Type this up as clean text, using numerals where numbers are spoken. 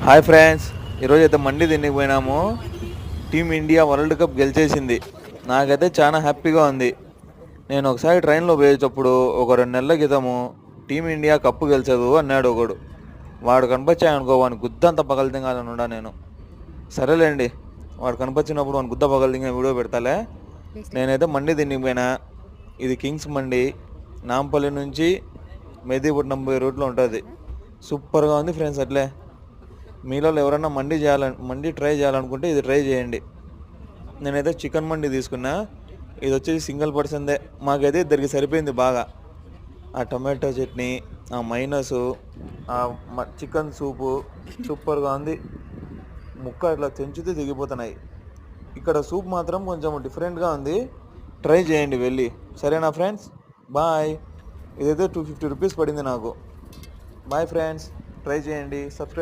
Hi friends, ఈరోజు అయితే మండి తినడానికి పోయినాము. టీమిండియా వరల్డ్ కప్ గెలిచేసింది. నాకైతే చాలా హ్యాపీగా ఉంది. నేను ఒకసారి ట్రైన్లో పోయేటప్పుడు ఒక 2 నెలల క్రితము టీమిండియా కప్పు గెలిచదు అన్నాడు ఒకడు. వాడు కనిపించాయనుకో వాని గుద్దంత పగలదింగాలని ఉండా నేను. సరేలేండి, వాడు కనిపించినప్పుడు వాని గుద్ద పగలదింగా వీడియో పెడతాలే. నేనైతే మండి తినడానికి పోయినా. ఇది కింగ్స్ మండి, నాంపల్లి నుంచి మెహదీపట్నం పోయే రూట్లో ఉంటుంది. సూపర్గా ఉంది ఫ్రెండ్స్. అట్లే మీలో ఎవరైనా మండి ట్రై చేయాలనుకుంటే ఇది ట్రై చేయండి. నేనైతే చికెన్ మండి తీసుకున్నా. ఇది వచ్చేసి సింగిల్ పర్సన్దే. మాకైతే ఇద్దరికి సరిపోయింది బాగా. ఆ టొమాటో చట్నీ, ఆ మైనసు, ఆ చికెన్ సూపు సూపర్గా ఉంది. ముక్క ఇట్లా తెంచితే దిగిపోతున్నాయి. ఇక్కడ సూప్ మాత్రం కొంచెం డిఫరెంట్గా ఉంది. ట్రై చేయండి వెళ్ళి. సరేనా ఫ్రెండ్స్, బాయ్. ఇదైతే 250 రూపీస్ పడింది నాకు. బాయ్ ఫ్రెండ్స్, ట్రై చేయండి, సబ్స్క్రైబ్